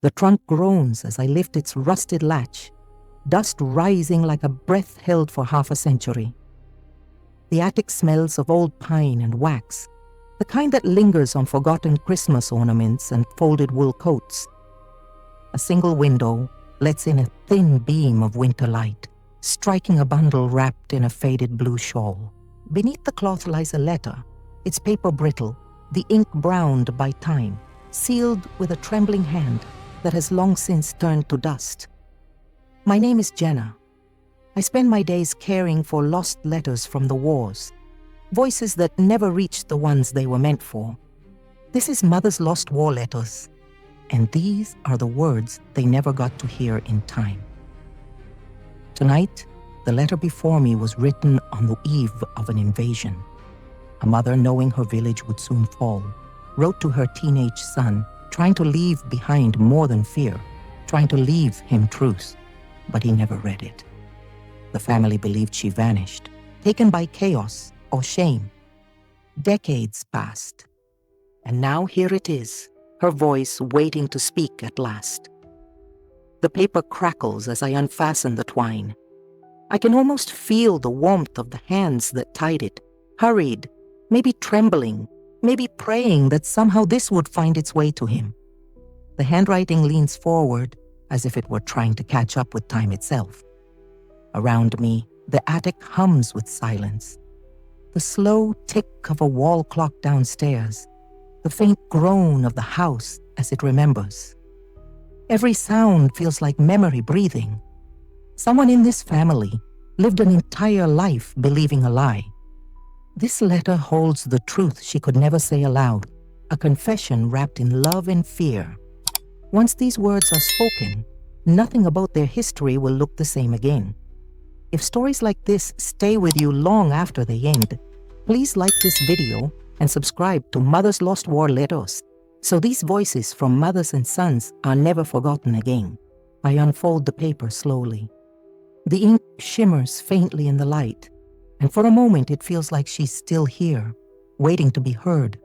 The trunk groans as I lift its rusted latch, dust rising like a breath held for half a century. The attic smells of old pine and wax, the kind that lingers on forgotten Christmas ornaments and folded wool coats. A single window lets in a thin beam of winter light, striking a bundle wrapped in a faded blue shawl. Beneath the cloth lies a letter, its paper brittle, the ink browned by time, sealed with a trembling hand that has long since turned to dust. My name is Jenna. I spend my days caring for lost letters from the wars, voices that never reached the ones they were meant for. This is Mother's Lost War Letters, and these are the words they never got to hear in time. Tonight, the letter before me was written on the eve of an invasion. A mother, knowing her village would soon fall, wrote to her teenage son, trying to leave behind more than fear, trying to leave him truth, but he never read it. The family believed she vanished, taken by chaos or shame. Decades passed, and now here it is, her voice waiting to speak at last. The paper crackles as I unfasten the twine. I can almost feel the warmth of the hands that tied it, hurried, maybe trembling, maybe praying that somehow this would find its way to him. The handwriting leans forward as if it were trying to catch up with time itself. Around me, the attic hums with silence. The slow tick of a wall clock downstairs, the faint groan of the house as it remembers. Every sound feels like memory breathing. Someone in this family lived an entire life believing a lie. This letter holds the truth she could never say aloud, a confession wrapped in love and fear. Once these words are spoken, nothing about their history will look the same again. If stories like this stay with you long after they end, please like this video and subscribe to Mother's Lost War Letters, so these voices from mothers and sons are never forgotten again. I unfold the paper slowly. The ink shimmers faintly in the light, and for a moment it feels like she's still here, waiting to be heard.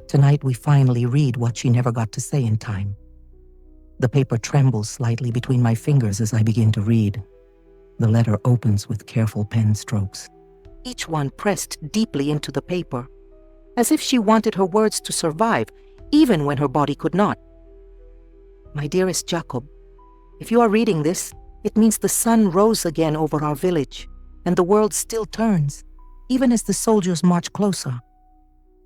Tonight we finally read what she never got to say in time. The paper trembles slightly between my fingers as I begin to read. The letter opens with careful pen strokes, each one pressed deeply into the paper, as if she wanted her words to survive, even when her body could not. My dearest Jacob, if you are reading this, it means the sun rose again over our village, and the world still turns, even as the soldiers march closer.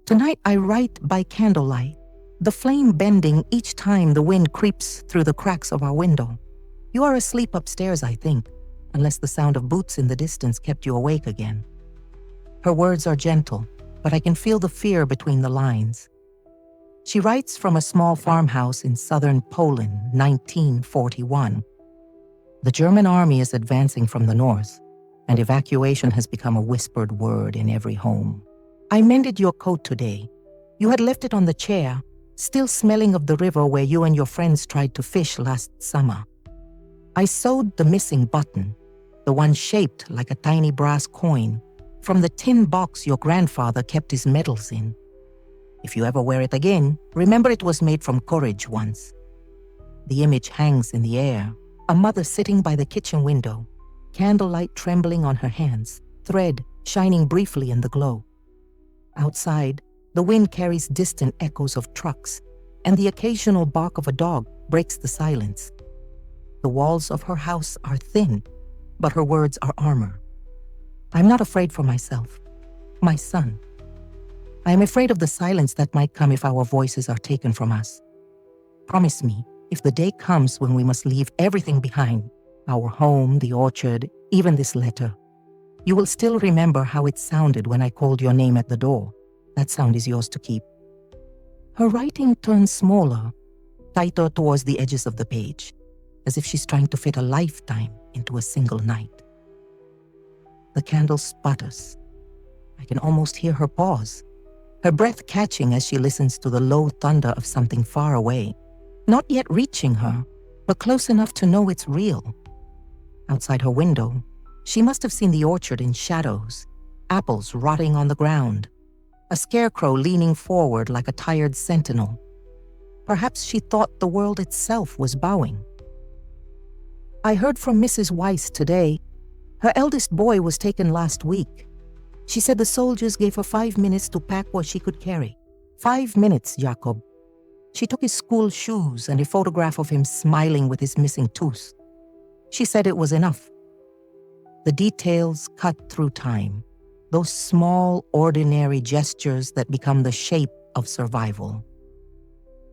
Tonight I write by candlelight, the flame bending each time the wind creeps through the cracks of our window. You are asleep upstairs, I think, unless the sound of boots in the distance kept you awake again. Her words are gentle, but I can feel the fear between the lines. She writes from a small farmhouse in southern Poland, 1941. The German army is advancing from the north, and evacuation has become a whispered word in every home. I mended your coat today. You had left it on the chair, still smelling of the river where you and your friends tried to fish last summer. I sewed the missing button, the one shaped like a tiny brass coin, from the tin box your grandfather kept his medals in. If you ever wear it again, remember it was made from courage once. The image hangs in the air, a mother sitting by the kitchen window, candlelight trembling on her hands, thread shining briefly in the glow. Outside, the wind carries distant echoes of trucks, and the occasional bark of a dog breaks the silence. The walls of her house are thin, but her words are armor. I'm not afraid for myself, my son. I am afraid of the silence that might come if our voices are taken from us. Promise me, if the day comes when we must leave everything behind, our home, the orchard, even this letter, you will still remember how it sounded when I called your name at the door. That sound is yours to keep. Her writing turns smaller, tighter towards the edges of the page, as if she's trying to fit a lifetime into a single night. The candle sputters. I can almost hear her pause, her breath catching as she listens to the low thunder of something far away, not yet reaching her, but close enough to know it's real. Outside her window, she must have seen the orchard in shadows, apples rotting on the ground, a scarecrow leaning forward like a tired sentinel. Perhaps she thought the world itself was bowing. I heard from Mrs. Weiss today. Her eldest boy was taken last week. She said the soldiers gave her 5 minutes to pack what she could carry. 5 minutes, Jacob. She took his school shoes and a photograph of him smiling with his missing tooth. She said it was enough. The details cut through time, those small, ordinary gestures that become the shape of survival.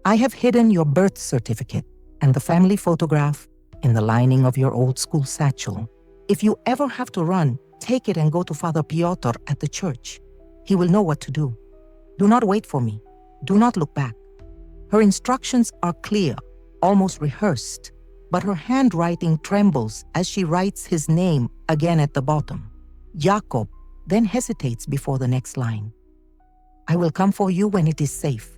I have hidden your birth certificate and the family photograph in the lining of your old school satchel. If you ever have to run, take it and go to Father Piotr at the church. He will know what to do. Do not wait for me. Do not look back. Her instructions are clear, almost rehearsed, but her handwriting trembles as she writes his name again at the bottom. Jacob, then hesitates before the next line. I will come for you when it is safe.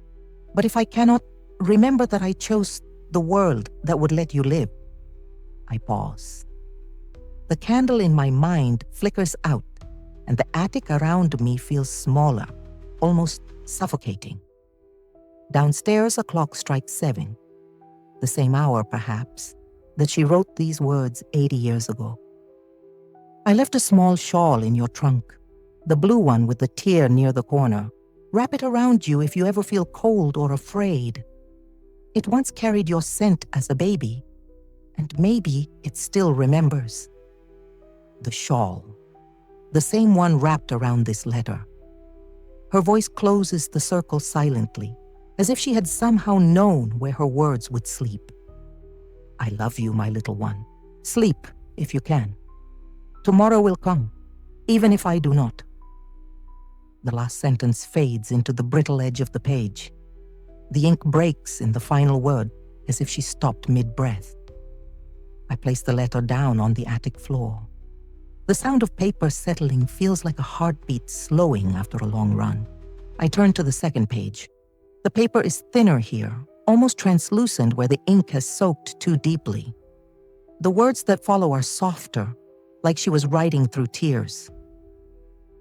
But if I cannot, remember that I chose the world that would let you live. I pause. The candle in my mind flickers out, and the attic around me feels smaller, almost suffocating. Downstairs, a clock strikes 7, the same hour, perhaps, that she wrote these words 80 years ago. I left a small shawl in your trunk, the blue one with the tear near the corner. Wrap it around you if you ever feel cold or afraid. It once carried your scent as a baby, and maybe it still remembers. The shawl, the same one wrapped around this letter. Her voice closes the circle silently, as if she had somehow known where her words would sleep. I love you, my little one. Sleep, if you can. Tomorrow will come, even if I do not. The last sentence fades into the brittle edge of the page. The ink breaks in the final word, as if she stopped mid-breath. I place the letter down on the attic floor. The sound of paper settling feels like a heartbeat slowing after a long run. I turn to the second page. The paper is thinner here, almost translucent where the ink has soaked too deeply. The words that follow are softer, like she was writing through tears.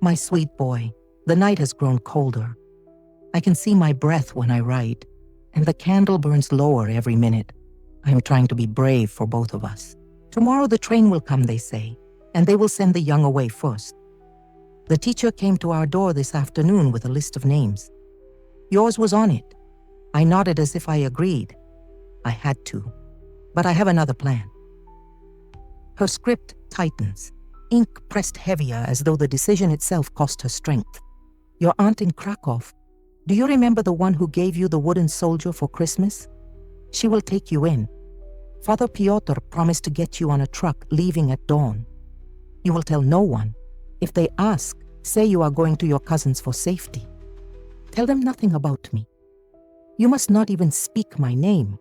My sweet boy, the night has grown colder. I can see my breath when I write, and the candle burns lower every minute. I am trying to be brave for both of us. Tomorrow the train will come, they say, and they will send the young away first. The teacher came to our door this afternoon with a list of names. Yours was on it. I nodded as if I agreed. I had to, but I have another plan. Her script tightens, ink pressed heavier as though the decision itself cost her strength. Your aunt in Krakow, do you remember the one who gave you the wooden soldier for Christmas? She will take you in. Father Piotr promised to get you on a truck leaving at dawn. You will tell no one. If they ask, say you are going to your cousins for safety. Tell them nothing about me. You must not even speak my name.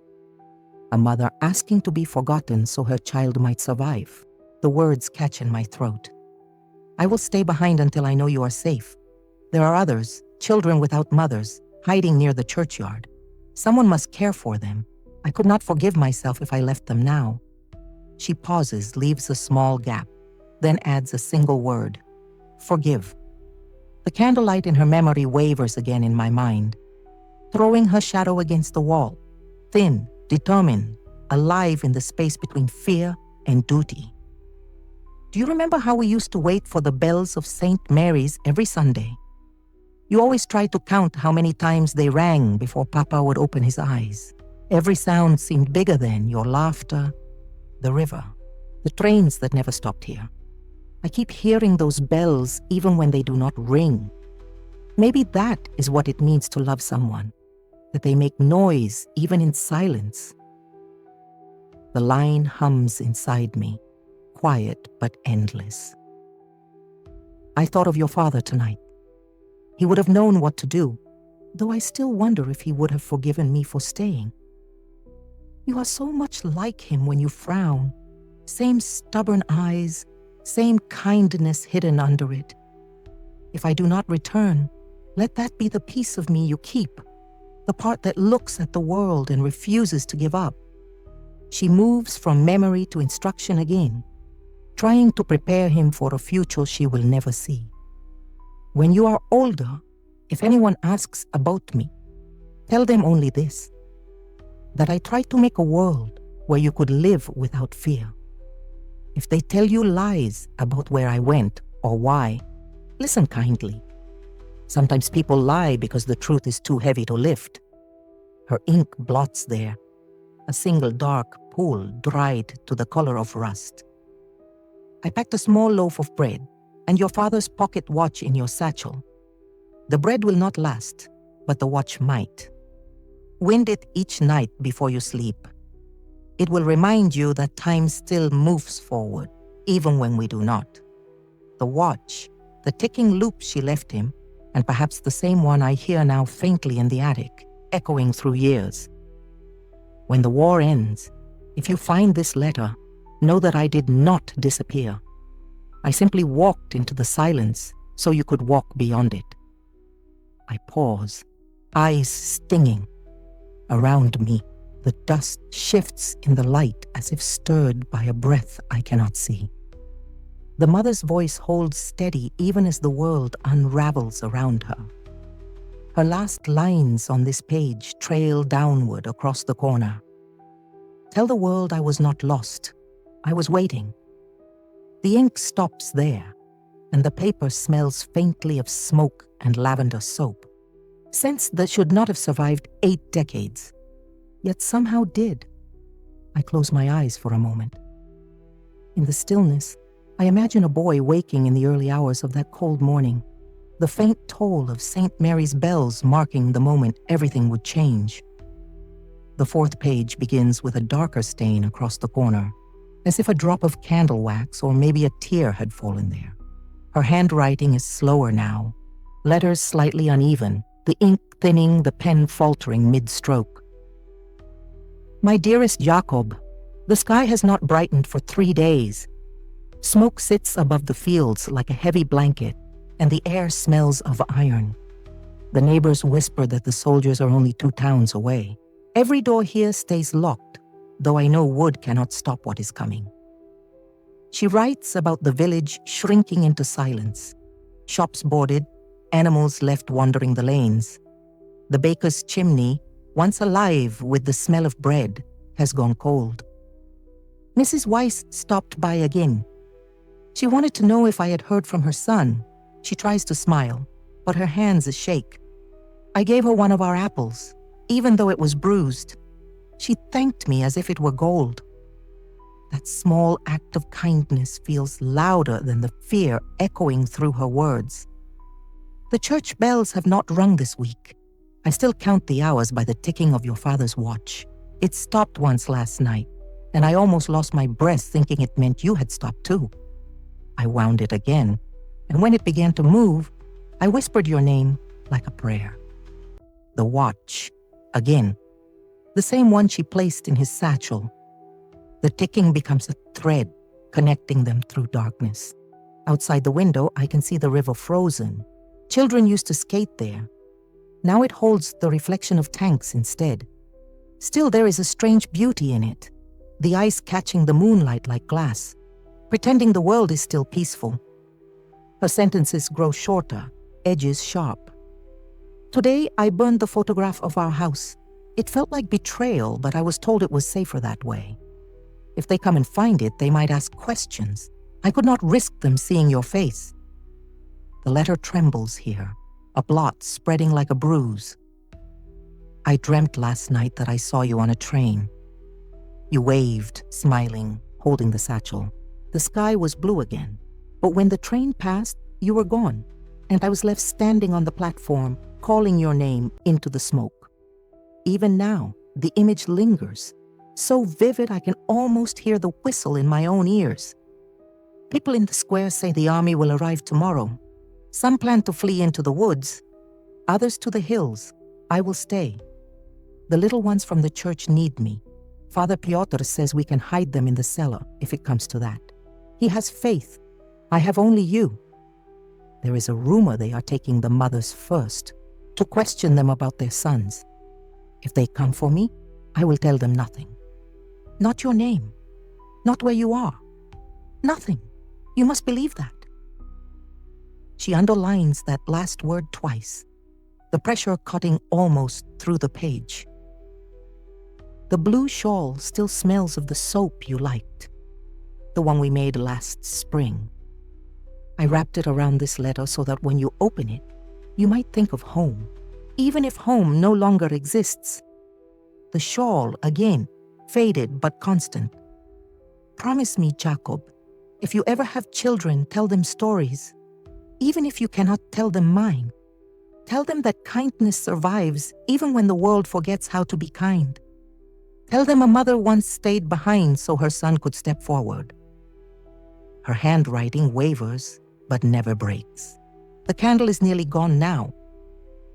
A mother asking to be forgotten so her child might survive. The words catch in my throat. I will stay behind until I know you are safe. There are others, children without mothers, hiding near the churchyard. Someone must care for them. I could not forgive myself if I left them now. She pauses, leaves a small gap, then adds a single word. Forgive. The candlelight in her memory wavers again in my mind, throwing her shadow against the wall, thin, determined, alive in the space between fear and duty. Do you remember how we used to wait for the bells of St. Mary's every Sunday? You always tried to count how many times they rang before Papa would open his eyes. Every sound seemed bigger then, your laughter, the river, the trains that never stopped here. I keep hearing those bells even when they do not ring. Maybe that is what it means to love someone, that they make noise even in silence. The line hums inside me, quiet but endless. I thought of your father tonight. He would have known what to do, though I still wonder if he would have forgiven me for staying. You are so much like him when you frown. Same stubborn eyes, same kindness hidden under it. If I do not return, let that be the piece of me you keep, the part that looks at the world and refuses to give up. She moves from memory to instruction again, trying to prepare him for a future she will never see. When you are older, if anyone asks about me, tell them only this. that I tried to make a world where you could live without fear. If they tell you lies about where I went or why, listen kindly. Sometimes people lie because the truth is too heavy to lift. Her ink blots there, a single dark pool dried to the color of rust. I packed a small loaf of bread and your father's pocket watch in your satchel. The bread will not last, but the watch might. Wind it each night before you sleep. It will remind you that time still moves forward, even when we do not. The watch, the ticking loop she left him, and perhaps the same one I hear now faintly in the attic, echoing through years. When the war ends, if you find this letter, know that I did not disappear. I simply walked into the silence so you could walk beyond it. I pause, eyes stinging. Around me, the dust shifts in the light as if stirred by a breath I cannot see. The mother's voice holds steady even as the world unravels around her. Her last lines on this page trail downward across the corner. Tell the world I was not lost. I was waiting. The ink stops there, and the paper smells faintly of smoke and lavender soap. Scents that should not have survived 8 decades, yet somehow did. I close my eyes for a moment. In the stillness, I imagine a boy waking in the early hours of that cold morning, the faint toll of St. Mary's bells marking the moment everything would change. The 4th page begins with a darker stain across the corner, as if a drop of candle wax or maybe a tear had fallen there. Her handwriting is slower now, letters slightly uneven, the ink thinning, the pen faltering mid-stroke. My dearest Jacob, the sky has not brightened for 3 days. Smoke sits above the fields like a heavy blanket, and the air smells of iron. The neighbors whisper that the soldiers are only 2 towns away. Every door here stays locked, though I know wood cannot stop what is coming. She writes about the village shrinking into silence, shops boarded, animals left wandering the lanes. The baker's chimney, once alive with the smell of bread, has gone cold. Mrs. Weiss stopped by again. She wanted to know if I had heard from her son. She tries to smile, but her hands shake. I gave her one of our apples, even though it was bruised. She thanked me as if it were gold. That small act of kindness feels louder than the fear echoing through her words. The church bells have not rung this week. I still count the hours by the ticking of your father's watch. It stopped once last night, and I almost lost my breath thinking it meant you had stopped too. I wound it again, and when it began to move, I whispered your name like a prayer. The watch, again, the same one she placed in his satchel. The ticking becomes a thread, connecting them through darkness. Outside the window, I can see the river frozen. Children used to skate there. Now it holds the reflection of tanks instead. Still, there is a strange beauty in it, the ice catching the moonlight like glass, pretending the world is still peaceful. Her sentences grow shorter, edges sharp. Today, I burned the photograph of our house. It felt like betrayal, but I was told it was safer that way. If they come and find it, they might ask questions. I could not risk them seeing your face. The letter trembles here, a blot spreading like a bruise. I dreamt last night that I saw you on a train. You waved, smiling, holding the satchel. The sky was blue again, but when the train passed, you were gone, and I was left standing on the platform, calling your name into the smoke. Even now, the image lingers, so vivid I can almost hear the whistle in my own ears. People in the square say the army will arrive tomorrow. Some plan to flee into the woods, others to the hills. I will stay. The little ones from the church need me. Father Piotr says we can hide them in the cellar if it comes to that. He has faith. I have only you. There is a rumor they are taking the mothers first, to question them about their sons. If they come for me, I will tell them nothing. Not your name. Not where you are. Nothing. You must believe that. She underlines that last word twice, the pressure cutting almost through the page. The blue shawl still smells of the soap you liked, the one we made last spring. I wrapped it around this letter so that when you open it, you might think of home, even if home no longer exists. The shawl, again, faded but constant. Promise me, Jacob, if you ever have children, tell them stories. Even if you cannot tell them mine, tell them that kindness survives even when the world forgets how to be kind. Tell them a mother once stayed behind so her son could step forward. Her handwriting wavers but never breaks. The candle is nearly gone now.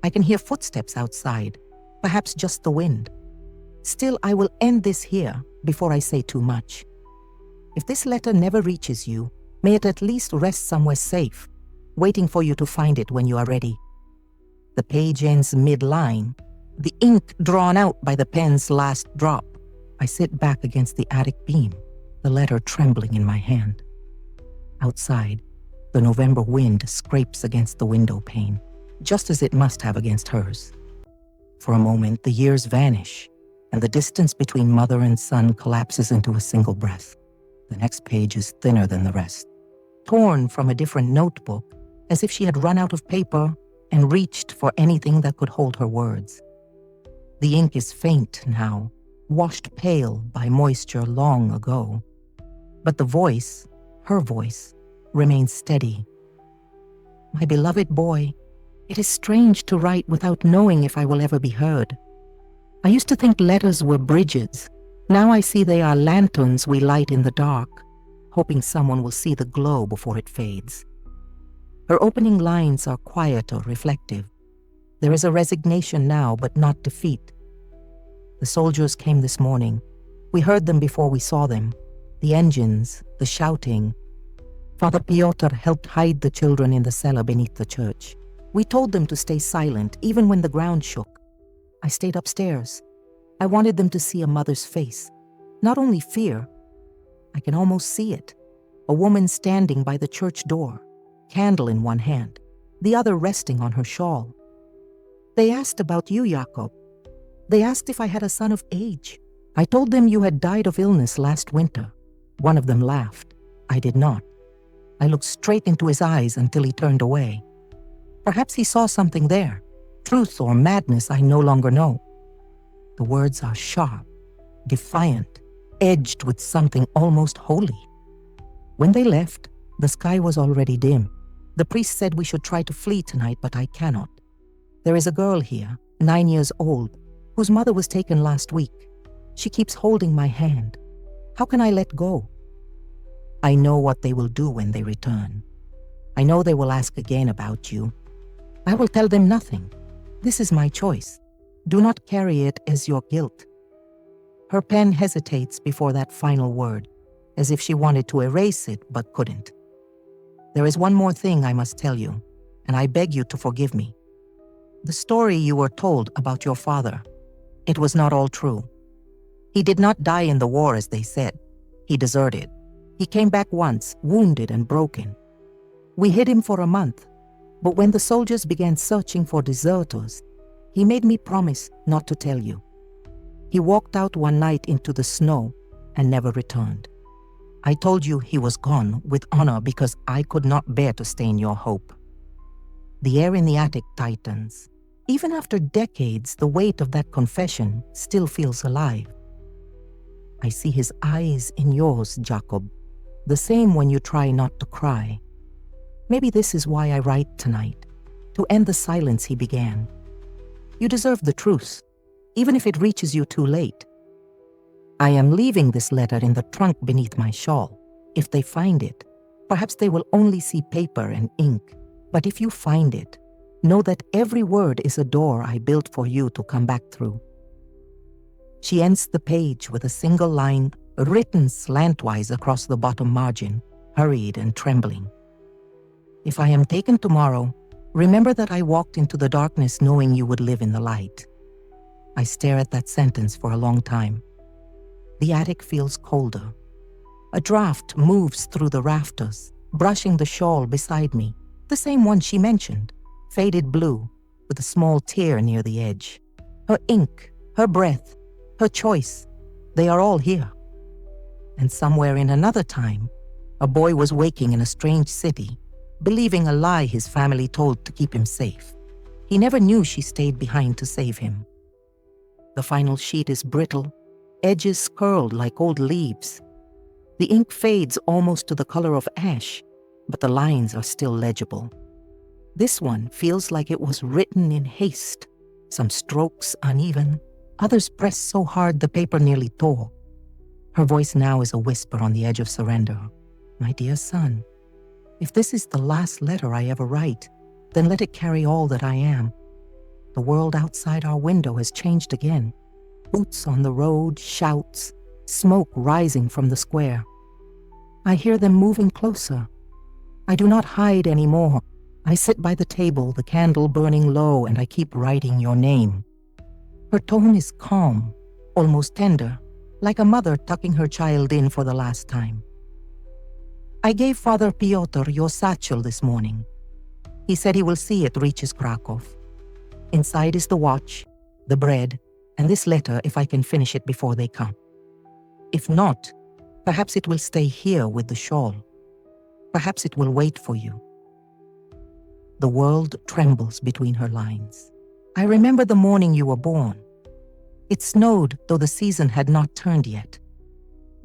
I can hear footsteps outside, perhaps just the wind. Still, I will end this here before I say too much. If this letter never reaches you, may it at least rest somewhere safe, waiting for you to find it when you are ready. The page ends mid-line, the ink drawn out by the pen's last drop. I sit back against the attic beam, the letter trembling in my hand. Outside, the November wind scrapes against the window pane, just as it must have against hers. For a moment, the years vanish, and the distance between mother and son collapses into a single breath. The next page is thinner than the rest, torn from a different notebook, as if she had run out of paper and reached for anything that could hold her words. The ink is faint now, washed pale by moisture long ago. But the voice, her voice, remains steady. My beloved boy, it is strange to write without knowing if I will ever be heard. I used to think letters were bridges. Now I see they are lanterns we light in the dark, hoping someone will see the glow before it fades. Her opening lines are quiet or reflective. There is a resignation now, but not defeat. The soldiers came this morning. We heard them before we saw them. The engines, the shouting. Father Piotr helped hide the children in the cellar beneath the church. We told them to stay silent, even when the ground shook. I stayed upstairs. I wanted them to see a mother's face. Not only fear. I can almost see it. A woman standing by the church door, candle in one hand, the other resting on her shawl. They asked about you, Jacob. They asked if I had a son of age. I told them you had died of illness last winter. One of them laughed. I did not. I looked straight into his eyes until he turned away. Perhaps he saw something there. Truth or madness, I no longer know. The words are sharp, defiant, edged with something almost holy. When they left, the sky was already dim. The priest said we should try to flee tonight, but I cannot. There is a girl here, 9 years old, whose mother was taken last week. She keeps holding my hand. How can I let go? I know what they will do when they return. I know they will ask again about you. I will tell them nothing. This is my choice. Do not carry it as your guilt. Her pen hesitates before that final word, as if she wanted to erase it but couldn't. There is one more thing I must tell you, and I beg you to forgive me. The story you were told about your father, it was not all true. He did not die in the war as they said. He deserted. He came back once, wounded and broken. We hid him for a month, but when the soldiers began searching for deserters, he made me promise not to tell you. He walked out one night into the snow and never returned. I told you he was gone with honor because I could not bear to stain your hope. The air in the attic tightens. Even after decades, the weight of that confession still feels alive. I see his eyes in yours, Jacob, the same when you try not to cry. Maybe this is why I write tonight, to end the silence he began. You deserve the truth, even if it reaches you too late. I am leaving this letter in the trunk beneath my shawl. If they find it, perhaps they will only see paper and ink. But if you find it, know that every word is a door I built for you to come back through. She ends the page with a single line written slantwise across the bottom margin, hurried and trembling. If I am taken tomorrow, remember that I walked into the darkness knowing you would live in the light. I stare at that sentence for a long time. The attic feels colder. A draft moves through the rafters, brushing the shawl beside me, the same one she mentioned, faded blue, with a small tear near the edge. Her ink, her breath, Her choice. They are all here. And somewhere in another time, a boy was waking in a strange city, believing a lie his family told to keep him safe. He never knew she stayed behind to save him. The final sheet is brittle, edges curled like old leaves. The ink fades almost to the color of ash, but the lines are still legible. This one feels like it was written in haste, some strokes uneven, others pressed so hard the paper nearly tore. Her voice now is a whisper on the edge of surrender. My dear son, if this is the last letter I ever write, then let it carry all that I am. The world outside our window has changed again. Boots on the road, shouts, smoke rising from the square. I hear them moving closer. I do not hide anymore. I sit by the table, the candle burning low, and I keep writing your name. Her tone is calm, almost tender, like a mother tucking her child in for the last time. I gave Father Piotr your satchel this morning. He said he will see it reaches Krakow. Inside is the watch, the bread, and this letter if I can finish it before they come. If not, perhaps it will stay here with the shawl. Perhaps it will wait for you. The world trembles between her lines. I remember the morning you were born. It snowed, though the season had not turned yet.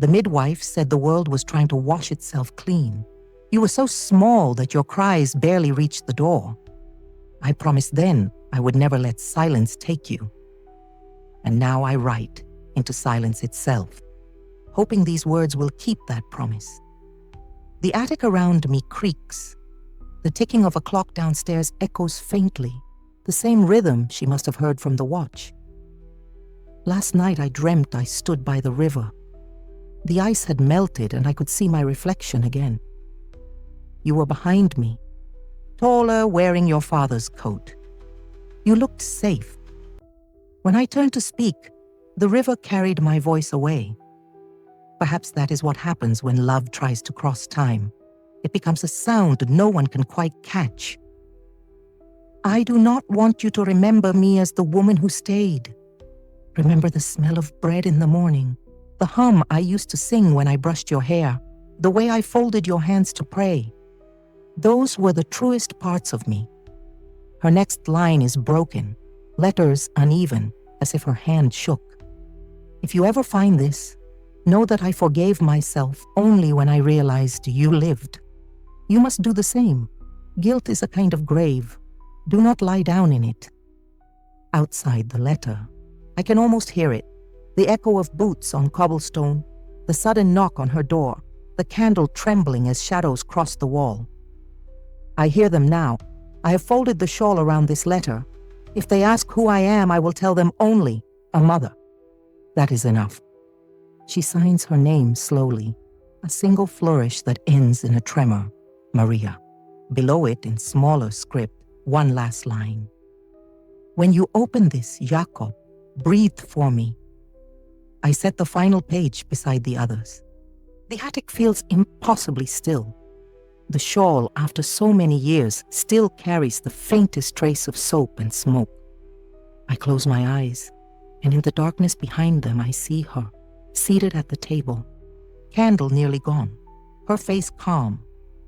The midwife said the world was trying to wash itself clean. You were so small that your cries barely reached the door. I promised then I would never let silence take you. And now I write into silence itself, hoping these words will keep that promise. The attic around me creaks. The ticking of a clock downstairs echoes faintly, the same rhythm she must have heard from the watch. Last night I dreamt I stood by the river. The ice had melted and I could see my reflection again. You were behind me, taller, wearing your father's coat. You looked safe. When I turned to speak, the river carried my voice away. Perhaps that is what happens when love tries to cross time. It becomes a sound no one can quite catch. I do not want you to remember me as the woman who stayed. Remember the smell of bread in the morning, the hum I used to sing when I brushed your hair, the way I folded your hands to pray. Those were the truest parts of me. Her next line is broken, letters uneven, as if her hand shook. If you ever find this, know that I forgave myself only when I realized you lived. You must do the same. Guilt is a kind of grave. Do not lie down in it. Outside the letter, I can almost hear it, the echo of boots on cobblestone, the sudden knock on her door, the candle trembling as shadows cross the wall. I hear them now. I have folded the shawl around this letter. If they ask who I am, I will tell them only a mother. That is enough. She signs her name slowly, a single flourish that ends in a tremor. Maria. Below it, in smaller script, one last line. When you open this, Jakob, breathe for me. I set the final page beside the others. The attic feels impossibly still. The shawl, after so many years, still carries the faintest trace of soap and smoke. I close my eyes, and in the darkness behind them I see her, seated at the table, candle nearly gone, her face calm,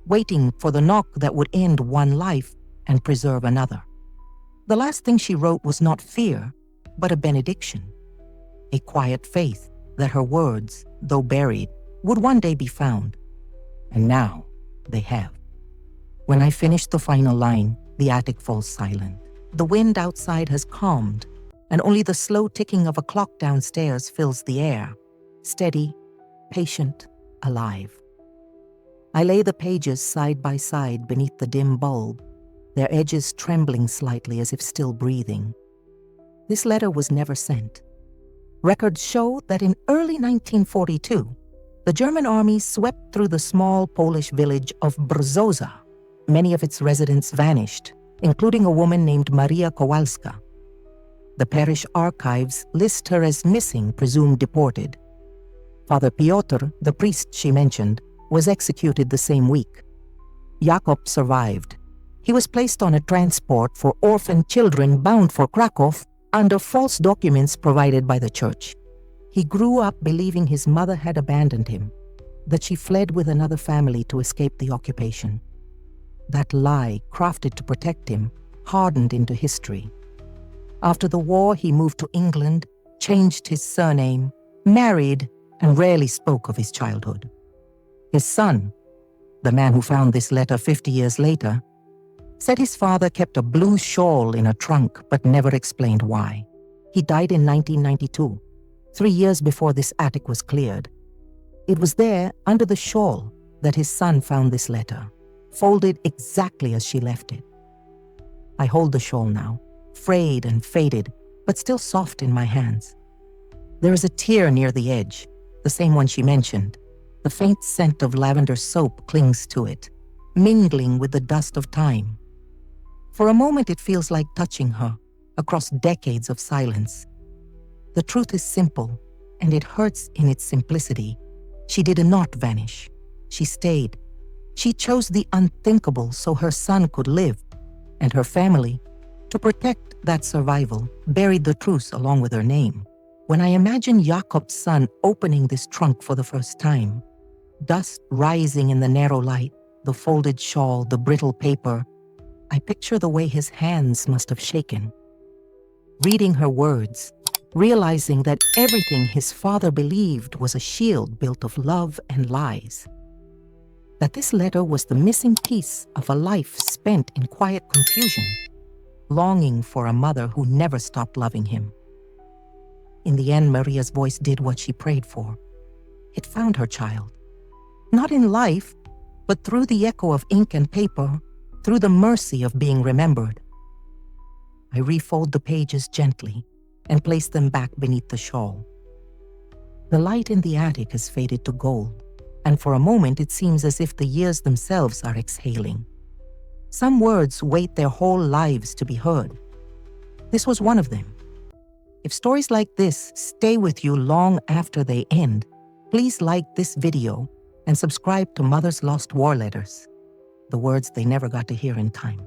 waiting for the knock that would end one life and preserve another. The last thing she wrote was not fear, but a benediction, a quiet faith that her words, though buried, would one day be found. And now they have. When I finish the final line, the attic falls silent. The wind outside has calmed, and only the slow ticking of a clock downstairs fills the air, steady, patient, alive. I lay the pages side by side beneath the dim bulb, their edges trembling slightly as if still breathing. This letter was never sent. Records show that in early 1942, the German army swept through the small Polish village of Brzoza. Many of its residents vanished, including a woman named Maria Kowalska. The parish archives list her as missing, presumed deported. Father Piotr, the priest she mentioned, was executed the same week. Jakob survived. He was placed on a transport for orphan children bound for Krakow under false documents provided by the church. He grew up believing his mother had abandoned him, that she fled with another family to escape the occupation. That lie, crafted to protect him, hardened into history. After the war, he moved to England, changed his surname, married, and rarely spoke of his childhood. His son, the man who found this letter 50 years later, said his father kept a blue shawl in a trunk but never explained why. He died in 1992, 3 years before this attic was cleared. It was there, under the shawl, that his son found this letter, folded exactly as she left it. I hold the shawl now, frayed and faded, but still soft in my hands. There is a tear near the edge, the same one she mentioned. The faint scent of lavender soap clings to it, mingling with the dust of time. For a moment it feels like touching her, across decades of silence. The truth is simple, and it hurts in its simplicity. She did not vanish. She stayed. She chose the unthinkable so her son could live, and her family, to protect that survival, buried the truth along with her name. When I imagine Jakob's son opening this trunk for the first time, dust rising in the narrow light, the folded shawl, the brittle paper, I picture the way his hands must have shaken. Reading her words, realizing that everything his father believed was a shield built of love and lies. That this letter was the missing piece of a life spent in quiet confusion, longing for a mother who never stopped loving him. In the end, Maria's voice did what she prayed for. It found her child. Not in life, but through the echo of ink and paper, through the mercy of being remembered. I refold the pages gently and place them back beneath the shawl. The light in the attic has faded to gold, and for a moment it seems as if the years themselves are exhaling. Some words wait their whole lives to be heard. This was one of them. If stories like this stay with you long after they end, please like this video and subscribe to Mother's Lost War Letters, the words they never got to hear in time.